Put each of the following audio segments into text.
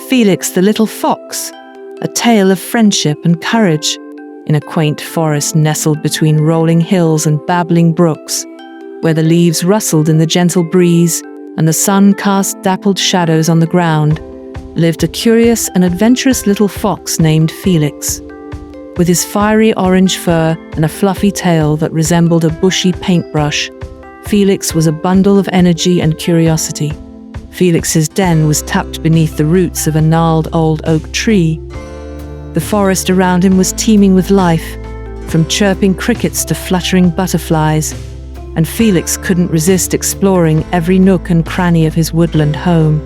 Felix the Little Fox, a tale of friendship and courage in a quaint forest nestled between rolling hills and babbling brooks, where the leaves rustled in the gentle breeze and the sun cast dappled shadows on the ground, lived a curious and adventurous little fox named Felix. With his fiery orange fur and a fluffy tail that resembled a bushy paintbrush, Felix was a bundle of energy and curiosity. Felix's den was tucked beneath the roots of a gnarled old oak tree. The forest around him was teeming with life, from chirping crickets to fluttering butterflies, and Felix couldn't resist exploring every nook and cranny of his woodland home.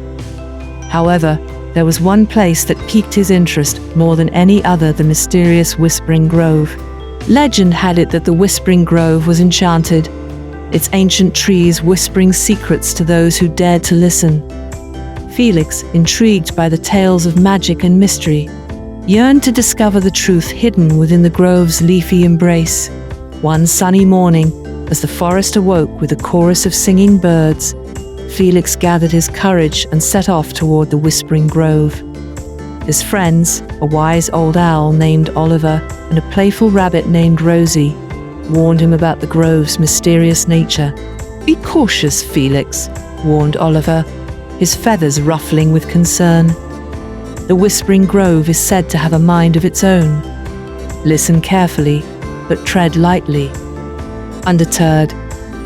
However, there was one place that piqued his interest more than any other: the mysterious Whispering Grove. Legend had it that the Whispering Grove was enchanted, its ancient trees whispering secrets to those who dared to listen. Felix, intrigued by the tales of magic and mystery, yearned to discover the truth hidden within the grove's leafy embrace. One sunny morning, as the forest awoke with a chorus of singing birds, Felix gathered his courage and set off toward the Whispering Grove. His friends, a wise old owl named Oliver and a playful rabbit named Rosie, warned him about the grove's mysterious nature. "Be cautious, Felix," warned Oliver, his feathers ruffling with concern. "The Whispering Grove is said to have a mind of its own. Listen carefully, but tread lightly." Undeterred,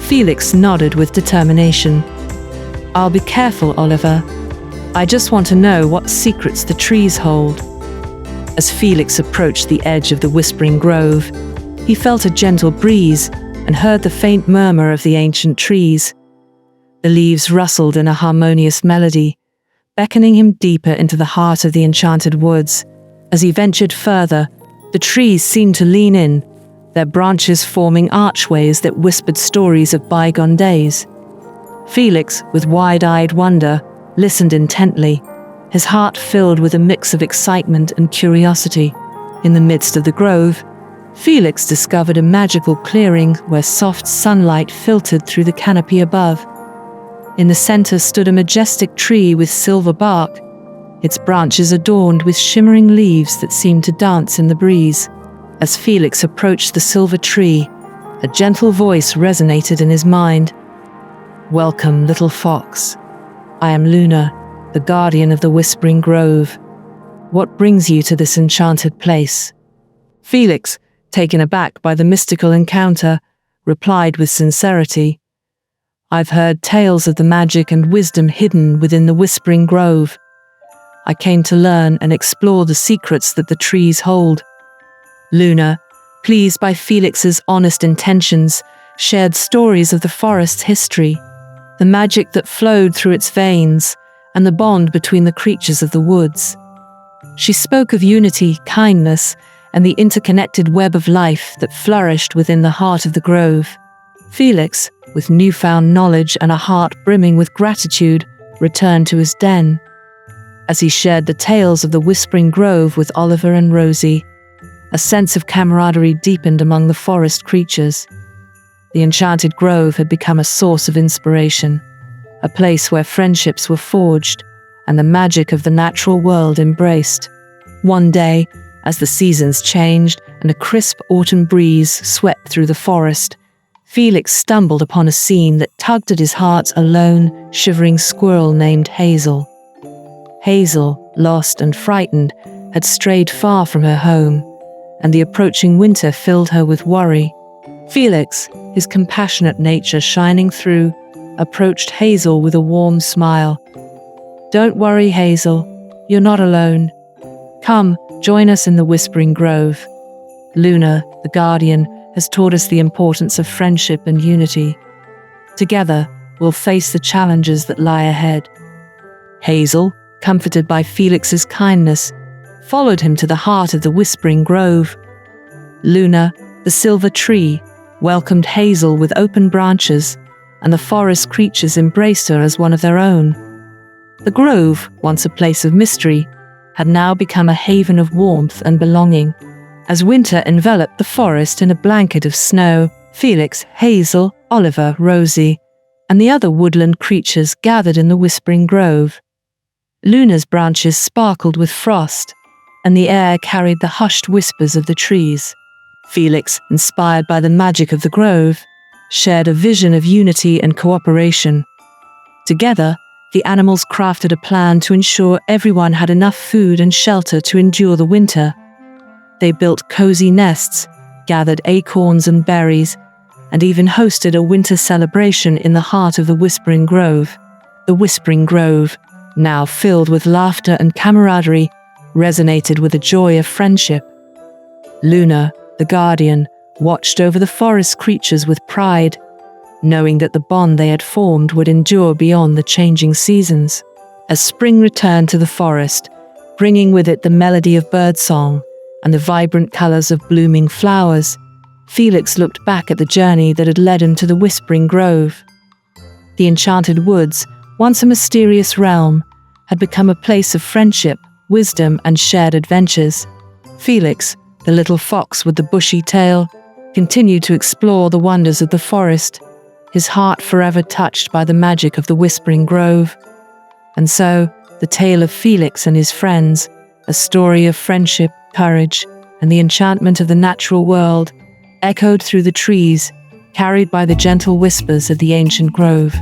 Felix nodded with determination. "I'll be careful, Oliver. I just want to know what secrets the trees hold." As Felix approached the edge of the Whispering Grove, he felt a gentle breeze and heard the faint murmur of the ancient trees. The leaves rustled in a harmonious melody, beckoning him deeper into the heart of the enchanted woods. As he ventured further, the trees seemed to lean in, their branches forming archways that whispered stories of bygone days. Felix, with wide-eyed wonder, listened intently, his heart filled with a mix of excitement and curiosity. In the midst of the grove, Felix discovered a magical clearing where soft sunlight filtered through the canopy above. In the center stood a majestic tree with silver bark, its branches adorned with shimmering leaves that seemed to dance in the breeze. As Felix approached the silver tree, a gentle voice resonated in his mind. "Welcome, little fox. I am Luna, the guardian of the Whispering Grove. What brings you to this enchanted place?" Felix, taken aback by the mystical encounter, replied with sincerity, "I've heard tales of the magic and wisdom hidden within the Whispering Grove. I came to learn and explore the secrets that the trees hold." Luna, pleased by Felix's honest intentions, shared stories of the forest's history, the magic that flowed through its veins, and the bond between the creatures of the woods. She spoke of unity, kindness, and the interconnected web of life that flourished within the heart of the grove. Felix, with newfound knowledge and a heart brimming with gratitude, returned to his den. As he shared the tales of the Whispering Grove with Oliver and Rosie, a sense of camaraderie deepened among the forest creatures. The enchanted grove had become a source of inspiration, a place where friendships were forged and the magic of the natural world embraced. One day, as the seasons changed and a crisp autumn breeze swept through the forest, Felix stumbled upon a scene that tugged at his heart: a lone, shivering squirrel named Hazel. Hazel, lost and frightened, had strayed far from her home, and the approaching winter filled her with worry. Felix, his compassionate nature shining through, approached Hazel with a warm smile. "Don't worry, Hazel. You're not alone. Come, join us in the Whispering Grove. Luna, the guardian, has taught us the importance of friendship and unity. Together, we'll face the challenges that lie ahead." Hazel, comforted by Felix's kindness, followed him to the heart of the Whispering Grove. Luna, the silver tree, welcomed Hazel with open branches, and the forest creatures embraced her as one of their own. The grove, once a place of mystery, had now become a haven of warmth and belonging. As winter enveloped the forest in a blanket of snow, Felix, Hazel, Oliver, Rosie, and the other woodland creatures gathered in the Whispering Grove. Luna's branches sparkled with frost, and the air carried the hushed whispers of the trees. Felix, inspired by the magic of the grove, shared a vision of unity and cooperation. Together, the animals crafted a plan to ensure everyone had enough food and shelter to endure the winter. They built cozy nests, gathered acorns and berries, and even hosted a winter celebration in the heart of the Whispering Grove. The Whispering Grove, now filled with laughter and camaraderie, resonated with the joy of friendship. Luna, the guardian, watched over the forest creatures with pride, knowing that the bond they had formed would endure beyond the changing seasons. As spring returned to the forest, bringing with it the melody of birdsong and the vibrant colors of blooming flowers, Felix looked back at the journey that had led him to the Whispering Grove. The enchanted woods, once a mysterious realm, had become a place of friendship, wisdom, and shared adventures. Felix, the little fox with the bushy tail, continued to explore the wonders of the forest, his heart forever touched by the magic of the Whispering Grove. And so, the tale of Felix and his friends, a story of friendship, courage, and the enchantment of the natural world, echoed through the trees, carried by the gentle whispers of the ancient grove.